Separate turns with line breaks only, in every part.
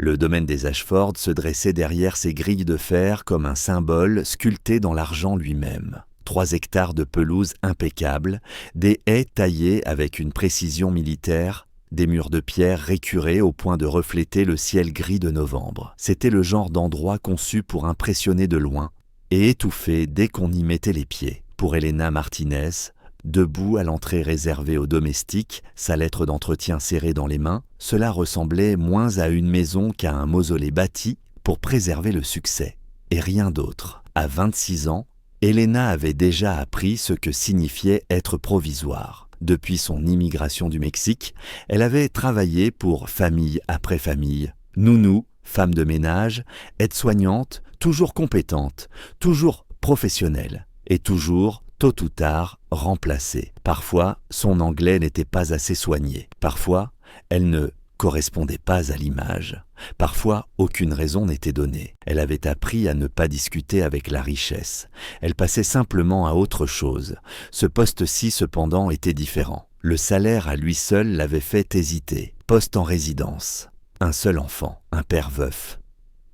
Le domaine des Ashford se dressait derrière ces grilles de fer comme un symbole sculpté dans l'argent lui-même. 3 hectares de pelouse impeccable, des haies taillées avec une précision militaire, des murs de pierre récurés au point de refléter le ciel gris de novembre. C'était le genre d'endroit conçu pour impressionner de loin et étouffer dès qu'on y mettait les pieds. Pour Elena Martinez, debout à l'entrée réservée aux domestiques, sa lettre d'entretien serrée dans les mains, cela ressemblait moins à une maison qu'à un mausolée bâti pour préserver le succès. Et rien d'autre. À 26 ans, Elena avait déjà appris ce que signifiait être provisoire. Depuis son immigration du Mexique, elle avait travaillé pour famille après famille. Nounou, femme de ménage, aide-soignante, toujours compétente, toujours professionnelle et toujours, tôt ou tard, remplacée. Parfois, son anglais n'était pas assez soigné. Parfois, elle ne correspondait pas à l'image. Parfois, aucune raison n'était donnée. Elle avait appris à ne pas discuter avec la richesse. Elle passait simplement à autre chose. Ce poste-ci, cependant, était différent. Le salaire à lui seul l'avait fait hésiter. Poste en résidence. Un seul enfant, un père veuf.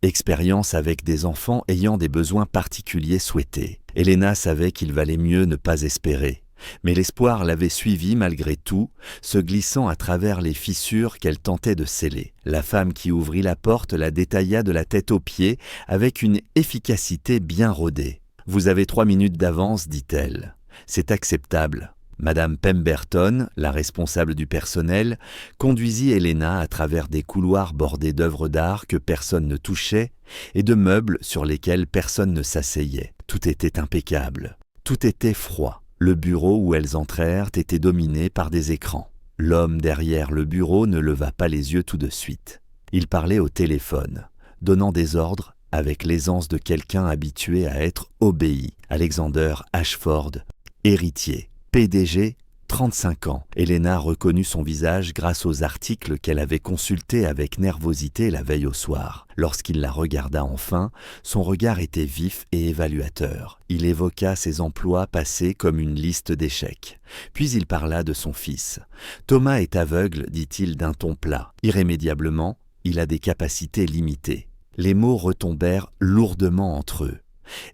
Expérience avec des enfants ayant des besoins particuliers souhaités. Elena savait qu'il valait mieux ne pas espérer. Mais l'espoir l'avait suivi malgré tout, se glissant à travers les fissures qu'elle tentait de sceller. La femme qui ouvrit la porte la détailla de la tête aux pieds avec une efficacité bien rodée. « Vous avez 3 minutes d'avance, dit-elle. C'est acceptable. » Madame Pemberton, la responsable du personnel, conduisit Elena à travers des couloirs bordés d'œuvres d'art que personne ne touchait et de meubles sur lesquels personne ne s'asseyait. Tout était impeccable. Tout était froid. Le bureau où elles entrèrent était dominé par des écrans. L'homme derrière le bureau ne leva pas les yeux tout de suite. Il parlait au téléphone, donnant des ordres avec l'aisance de quelqu'un habitué à être obéi. Alexander Ashford, héritier, PDG, 35 ans. Elena reconnut son visage grâce aux articles qu'elle avait consultés avec nervosité la veille au soir. Lorsqu'il la regarda enfin, son regard était vif et évaluateur. Il évoqua ses emplois passés comme une liste d'échecs. Puis il parla de son fils. « Thomas est aveugle, dit-il d'un ton plat. Irrémédiablement, il a des capacités limitées. » Les mots retombèrent lourdement entre eux.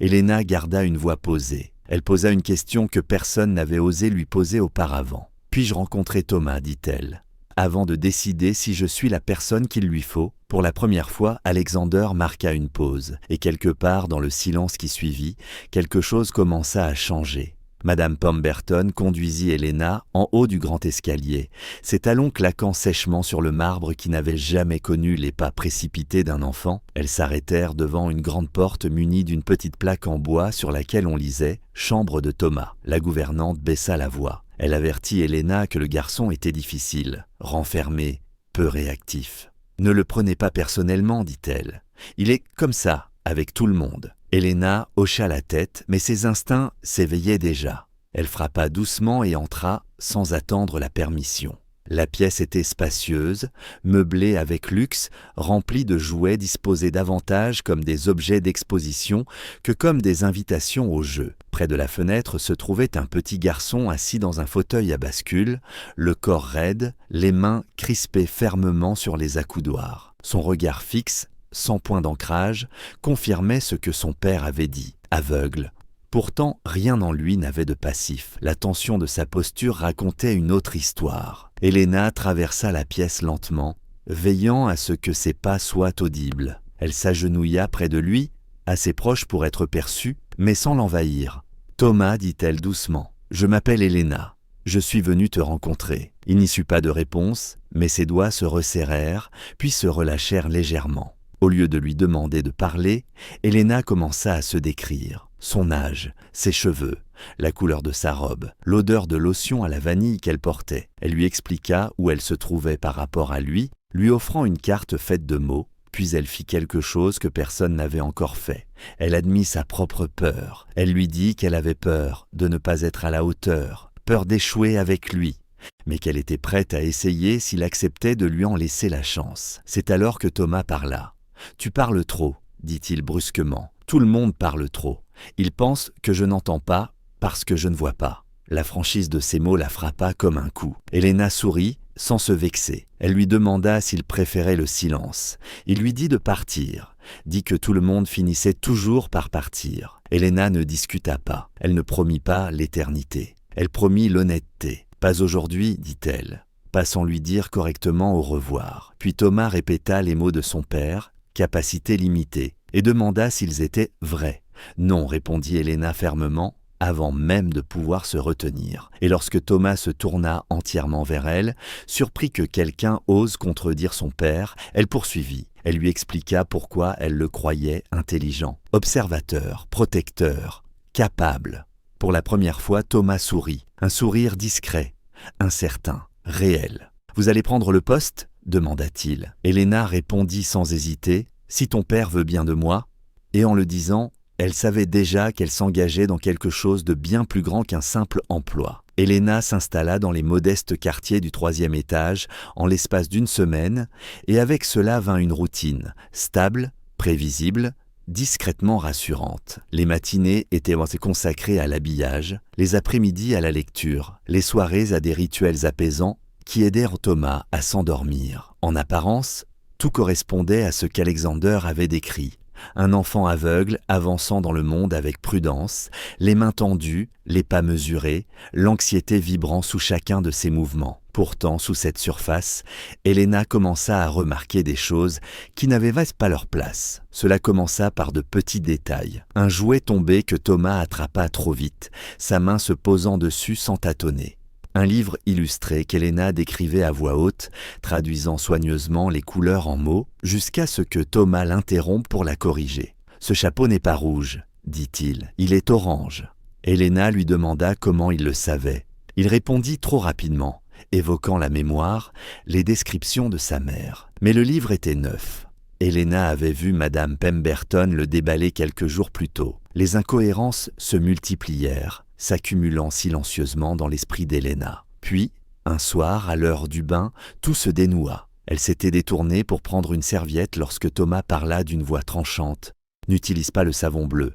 Elena garda une voix posée. Elle posa une question que personne n'avait osé lui poser auparavant. « Puis-je rencontrer Thomas ?» dit-elle. Avant de décider si je suis la personne qu'il lui faut, pour la première fois, Alexander marqua une pause, et quelque part dans le silence qui suivit, quelque chose commença à changer. Madame Pemberton conduisit Elena en haut du grand escalier, ses talons claquant sèchement sur le marbre qui n'avait jamais connu les pas précipités d'un enfant. Elles s'arrêtèrent devant une grande porte munie d'une petite plaque en bois sur laquelle on lisait « Chambre de Thomas ». La gouvernante baissa la voix. Elle avertit Elena que le garçon était difficile, renfermé, peu réactif. « Ne le prenez pas personnellement, dit-elle. Il est comme ça, avec tout le monde. » Elena hocha la tête, mais ses instincts s'éveillaient déjà. Elle frappa doucement et entra sans attendre la permission. La pièce était spacieuse, meublée avec luxe, remplie de jouets disposés davantage comme des objets d'exposition que comme des invitations au jeu. Près de la fenêtre se trouvait un petit garçon assis dans un fauteuil à bascule, le corps raide, les mains crispées fermement sur les accoudoirs. Son regard fixe, sans point d'ancrage, confirmait ce que son père avait dit, aveugle. Pourtant, rien en lui n'avait de passif. La tension de sa posture racontait une autre histoire. Elena traversa la pièce lentement, veillant à ce que ses pas soient audibles. Elle s'agenouilla près de lui, assez proche pour être perçue, mais sans l'envahir. « Thomas, dit-elle doucement, je m'appelle Elena. Je suis venue te rencontrer. » Il n'y sut pas de réponse, mais ses doigts se resserrèrent, puis se relâchèrent légèrement. Au lieu de lui demander de parler, Elena commença à se décrire. Son âge, ses cheveux, la couleur de sa robe, l'odeur de lotion à la vanille qu'elle portait. Elle lui expliqua où elle se trouvait par rapport à lui, lui offrant une carte faite de mots, puis elle fit quelque chose que personne n'avait encore fait. Elle admit sa propre peur. Elle lui dit qu'elle avait peur de ne pas être à la hauteur, peur d'échouer avec lui, mais qu'elle était prête à essayer s'il acceptait de lui en laisser la chance. C'est alors que Thomas parla. « Tu parles trop, dit-il brusquement. Tout le monde parle trop. Ils pensent que je n'entends pas parce que je ne vois pas. » La franchise de ces mots la frappa comme un coup. Elena sourit, sans se vexer. Elle lui demanda s'il préférait le silence. Il lui dit de partir, dit que tout le monde finissait toujours par partir. Helena ne discuta pas, elle ne promit pas l'éternité. Elle promit l'honnêteté. « Pas aujourd'hui, dit-elle, pas sans lui dire correctement au revoir. » Puis Thomas répéta les mots de son père, capacité limitée, et demanda s'ils étaient vrais. « Non, répondit Helena fermement, avant même de pouvoir se retenir. Et lorsque Thomas se tourna entièrement vers elle, surpris que quelqu'un ose contredire son père, elle poursuivit. Elle lui expliqua pourquoi elle le croyait intelligent, observateur, protecteur, capable. Pour la première fois, Thomas sourit, un sourire discret, incertain, réel. « Vous allez prendre le poste ?» demanda-t-il. Helena répondit sans hésiter, « Si ton père veut bien de moi. » Et en le disant, elle savait déjà qu'elle s'engageait dans quelque chose de bien plus grand qu'un simple emploi. Helena s'installa dans les modestes quartiers du 3e étage en l'espace d'une semaine, et avec cela vint une routine, stable, prévisible, discrètement rassurante. Les matinées étaient consacrées à l'habillage, les après-midi à la lecture, les soirées à des rituels apaisants qui aidèrent Thomas à s'endormir. En apparence, tout correspondait à ce qu'Alexander avait décrit. Un enfant aveugle avançant dans le monde avec prudence, les mains tendues, les pas mesurés, l'anxiété vibrant sous chacun de ses mouvements. Pourtant, sous cette surface, Helena commença à remarquer des choses qui n'avaient pas leur place. Cela commença par de petits détails. Un jouet tombé que Thomas attrapa trop vite, sa main se posant dessus sans tâtonner. Un livre illustré qu'Helena décrivait à voix haute, traduisant soigneusement les couleurs en mots, jusqu'à ce que Thomas l'interrompe pour la corriger. « Ce chapeau n'est pas rouge, dit-il, il est orange. » Helena lui demanda comment il le savait. Il répondit trop rapidement, évoquant la mémoire, les descriptions de sa mère. Mais le livre était neuf. Helena avait vu Madame Pemberton le déballer quelques jours plus tôt. Les incohérences se multiplièrent, s'accumulant silencieusement dans l'esprit d'Helena. Puis, un soir, à l'heure du bain, tout se dénoua. Elle s'était détournée pour prendre une serviette lorsque Thomas parla d'une voix tranchante. « N'utilise pas le savon bleu. »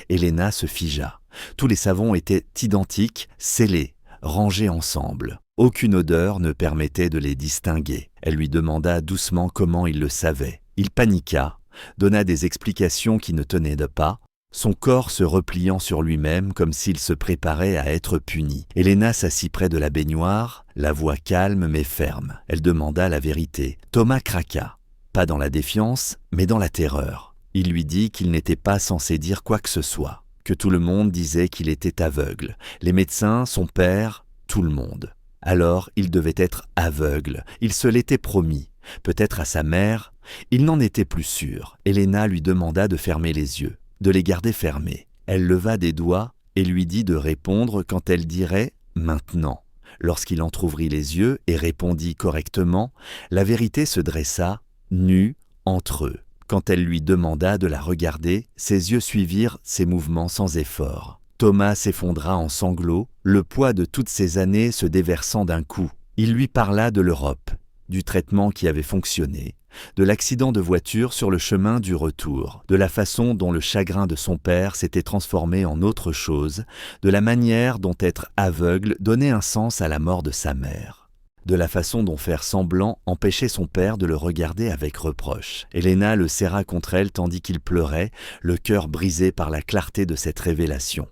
Helena se figea. Tous les savons étaient identiques, scellés, rangés ensemble. Aucune odeur ne permettait de les distinguer. Elle lui demanda doucement comment il le savait. Il paniqua, donna des explications qui ne tenaient pas, son corps se repliant sur lui-même comme s'il se préparait à être puni. Helena s'assit près de la baignoire, la voix calme mais ferme. Elle demanda la vérité. Thomas craqua, pas dans la défiance, mais dans la terreur. Il lui dit qu'il n'était pas censé dire quoi que ce soit, que tout le monde disait qu'il était aveugle, les médecins, son père, tout le monde. Alors il devait être aveugle, il se l'était promis, peut-être à sa mère, il n'en était plus sûr. Helena lui demanda de fermer les yeux, de les garder fermés. Elle leva des doigts et lui dit de répondre quand elle dirait « maintenant ». Lorsqu'il entr'ouvrit les yeux et répondit correctement, la vérité se dressa, nue, entre eux. Quand elle lui demanda de la regarder, ses yeux suivirent ses mouvements sans effort. Thomas s'effondra en sanglots, le poids de toutes ces années se déversant d'un coup. Il lui parla de l'Europe, du traitement qui avait fonctionné, de l'accident de voiture sur le chemin du retour, de la façon dont le chagrin de son père s'était transformé en autre chose, de la manière dont être aveugle donnait un sens à la mort de sa mère, de la façon dont faire semblant empêchait son père de le regarder avec reproche. Helena le serra contre elle tandis qu'il pleurait, le cœur brisé par la clarté de cette révélation.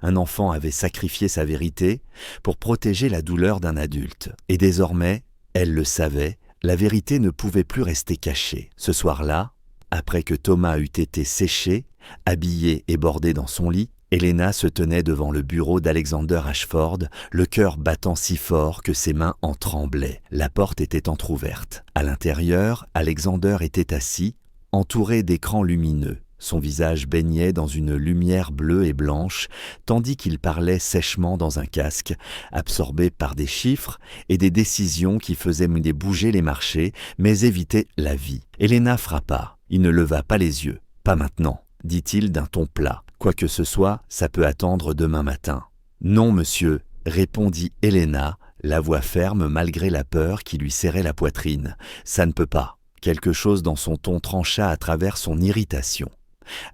Un enfant avait sacrifié sa vérité pour protéger la douleur d'un adulte. Et désormais, elle le savait, la vérité ne pouvait plus rester cachée. Ce soir-là, après que Thomas eut été séché, habillé et bordé dans son lit, Helena se tenait devant le bureau d'Alexander Ashford, le cœur battant si fort que ses mains en tremblaient. La porte était entr'ouverte. À l'intérieur, Alexander était assis, entouré d'écrans lumineux. Son visage baignait dans une lumière bleue et blanche, tandis qu'il parlait sèchement dans un casque, absorbé par des chiffres et des décisions qui faisaient bouger les marchés, mais évitaient la vie. Helena frappa. Il ne leva pas les yeux. « Pas maintenant », dit-il d'un ton plat. « Quoi que ce soit, ça peut attendre demain matin. »« Non, monsieur », répondit Helena, la voix ferme malgré la peur qui lui serrait la poitrine. « Ça ne peut pas. » Quelque chose dans son ton trancha à travers son irritation.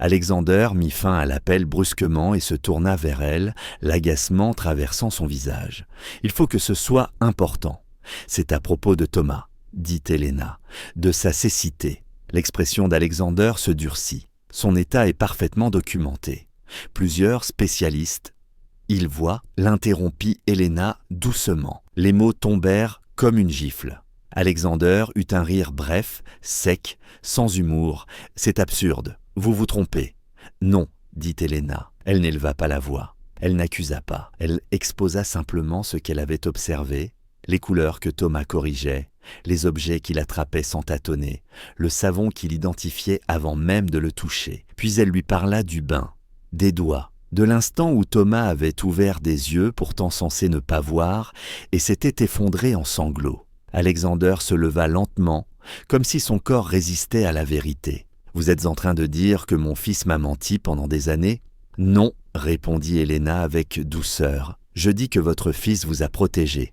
Alexander mit fin à l'appel brusquement et se tourna vers elle, l'agacement traversant son visage. « Il faut que ce soit important. C'est à propos de Thomas, dit Helena, de sa cécité. L'expression d'Alexander se durcit. Son état est parfaitement documenté. Plusieurs spécialistes, il voit, l'interrompit Helena doucement. Les mots tombèrent comme une gifle. Alexander eut un rire bref, sec, sans humour. « C'est absurde, vous vous trompez. »« Non, dit Helena. » Elle n'éleva pas la voix. Elle n'accusa pas. Elle exposa simplement ce qu'elle avait observé, les couleurs que Thomas corrigeait, les objets qu'il attrapait sans tâtonner, le savon qu'il identifiait avant même de le toucher. Puis elle lui parla du bain, des doigts, de l'instant où Thomas avait ouvert des yeux pourtant censés ne pas voir et s'était effondré en sanglots. Alexander se leva lentement, comme si son corps résistait à la vérité. « Vous êtes en train de dire que mon fils m'a menti pendant des années ?»« Non, répondit Helena avec douceur. Je dis que votre fils vous a protégé. »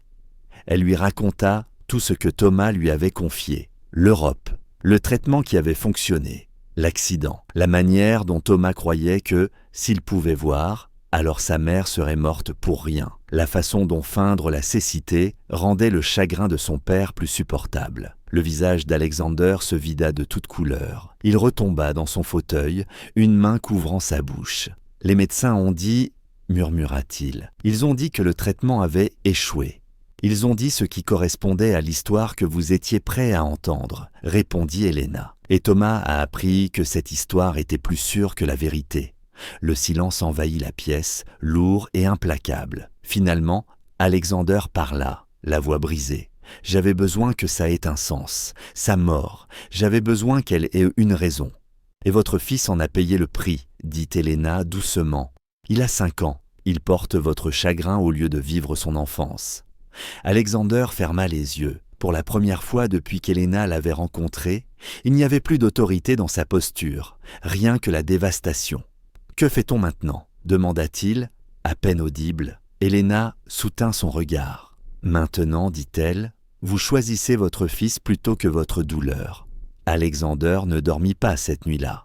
Elle lui raconta tout ce que Thomas lui avait confié. L'Europe, le traitement qui avait fonctionné, l'accident, la manière dont Thomas croyait que, s'il pouvait voir, alors sa mère serait morte pour rien, la façon dont feindre la cécité rendait le chagrin de son père plus supportable. Le visage d'Alexander se vida de toute couleur. Il retomba dans son fauteuil, une main couvrant sa bouche. « Les médecins ont dit, murmura-t-il, ils ont dit que le traitement avait échoué. Ils ont dit ce qui correspondait à l'histoire que vous étiez prêt à entendre, répondit Helena. Et Thomas a appris que cette histoire était plus sûre que la vérité. Le silence envahit la pièce, lourd et implacable. Finalement, Alexander parla, la voix brisée. J'avais besoin que ça ait un sens, sa mort. J'avais besoin qu'elle ait une raison. Et votre fils en a payé le prix, dit Helena doucement. Il a 5 ans. Il porte votre chagrin au lieu de vivre son enfance. Alexander ferma les yeux. Pour la première fois depuis qu'Helena l'avait rencontré, il n'y avait plus d'autorité dans sa posture, rien que la dévastation. « Que fait-on maintenant » demanda-t-il, à peine audible. Helena soutint son regard. « Maintenant, dit-elle, vous choisissez votre fils plutôt que votre douleur. » Alexander ne dormit pas cette nuit-là.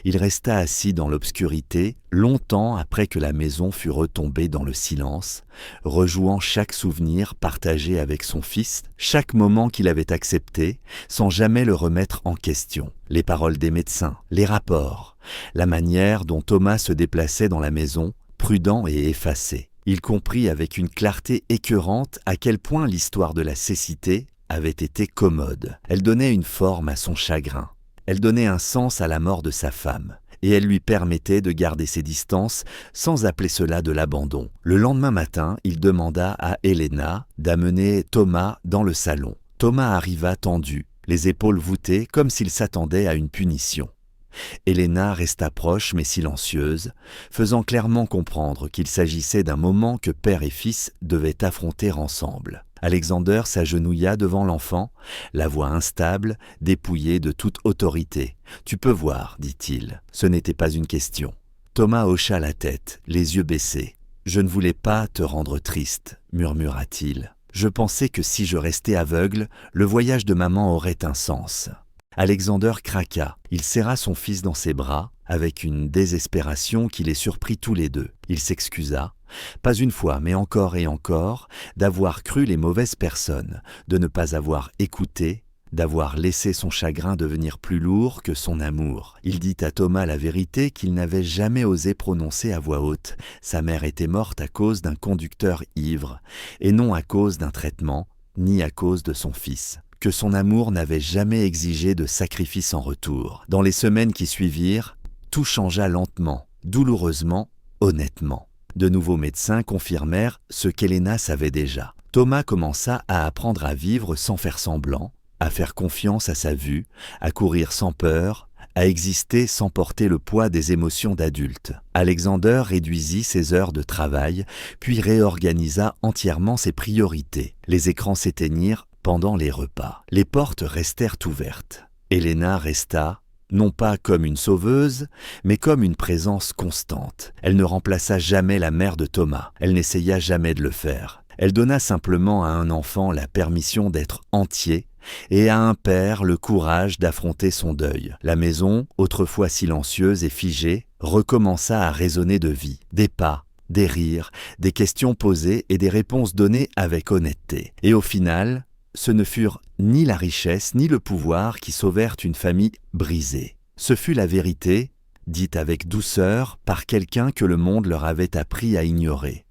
Il resta assis dans l'obscurité, longtemps après que la maison fut retombée dans le silence, rejouant chaque souvenir partagé avec son fils, chaque moment qu'il avait accepté, sans jamais le remettre en question. Les paroles des médecins, les rapports, la manière dont Thomas se déplaçait dans la maison, prudent et effacé. Il comprit avec une clarté écœurante à quel point l'histoire de la cécité avait été commode. Elle donnait une forme à son chagrin. Elle donnait un sens à la mort de sa femme, et elle lui permettait de garder ses distances sans appeler cela de l'abandon. Le lendemain matin, il demanda à Helena d'amener Thomas dans le salon. Thomas arriva tendu, les épaules voûtées comme s'il s'attendait à une punition. Helena resta proche mais silencieuse, faisant clairement comprendre qu'il s'agissait d'un moment que père et fils devaient affronter ensemble. Alexander s'agenouilla devant l'enfant, la voix instable, dépouillée de toute autorité. « Tu peux voir, dit-il. Ce n'était pas une question. » Thomas hocha la tête, les yeux baissés. « Je ne voulais pas te rendre triste, murmura-t-il. Je pensais que si je restais aveugle, le voyage de maman aurait un sens. » Alexander craqua. Il serra son fils dans ses bras, avec une désespération qui les surprit tous les deux. Il s'excusa, pas une fois mais encore et encore, d'avoir cru les mauvaises personnes, de ne pas avoir écouté, d'avoir laissé son chagrin devenir plus lourd que son amour. Il dit à Thomas la vérité qu'il n'avait jamais osé prononcer à voix haute. Sa mère était morte à cause d'un conducteur ivre, et non à cause d'un traitement, ni à cause de son fils. Que son amour n'avait jamais exigé de sacrifice en retour. Dans les semaines qui suivirent, tout changea lentement, douloureusement, honnêtement. De nouveaux médecins confirmèrent ce qu'Helena savait déjà. Thomas commença à apprendre à vivre sans faire semblant, à faire confiance à sa vue, à courir sans peur, à exister sans porter le poids des émotions d'adulte. Alexander réduisit ses heures de travail, puis réorganisa entièrement ses priorités. Les écrans s'éteignirent pendant les repas. Les portes restèrent ouvertes. Helena resta, non pas comme une sauveuse, mais comme une présence constante. Elle ne remplaça jamais la mère de Thomas. Elle n'essaya jamais de le faire. Elle donna simplement à un enfant la permission d'être entier et à un père le courage d'affronter son deuil. La maison, autrefois silencieuse et figée, recommença à résonner de vie. Des pas, des rires, des questions posées et des réponses données avec honnêteté. Et au final, ce ne furent ni la richesse ni le pouvoir qui sauvèrent une famille brisée. Ce fut la vérité, dite avec douceur par quelqu'un que le monde leur avait appris à ignorer.